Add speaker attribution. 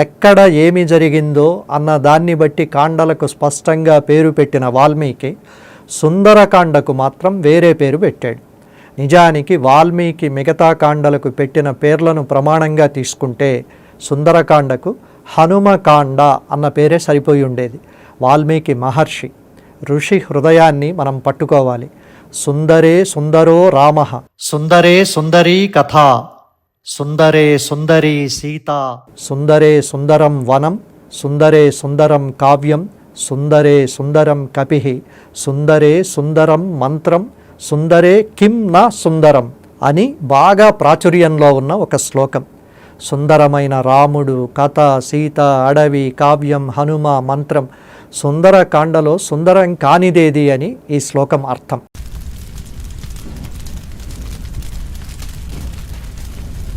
Speaker 1: ఎక్కడ ఏమి జరిగిందో అన్న దాన్ని బట్టి కాండలకు స్పష్టంగా పేరు పెట్టిన వాల్మీకి సుందరకాండకు మాత్రం వేరే పేరు పెట్టాడు. నిజానికి వాల్మీకి మిగతా కాండలకు పెట్టిన పేర్లను ప్రమాణంగా తీసుకుంటే సుందరకాండకు హనుమకాండ అన్న పేరే సరిపోయి ఉండేది. వాల్మీకి మహర్షి ఋషి హృదయాన్ని మనం పట్టుకోవాలి. సుందరే సుందరో రామ, సుందరే సుందరీ కథ, సుందరే సుందరీ సీత, సుందరే సుందరం వనం, సుందరే సుందరం కావ్యం, సుందరే సుందరం కపిః, సుందరే సుందరం మంత్రం, సుందరే కిం న సుందరం అని బాగా ప్రాచుర్యంలో ఉన్న ఒక శ్లోకం. సుందరమైన రాముడు, కథ, సీత, అడవి, కావ్యం, హనుమ, మంత్రం, సుందరకాండలో సుందరం కానిదేది అని ఈ శ్లోకం అర్థం.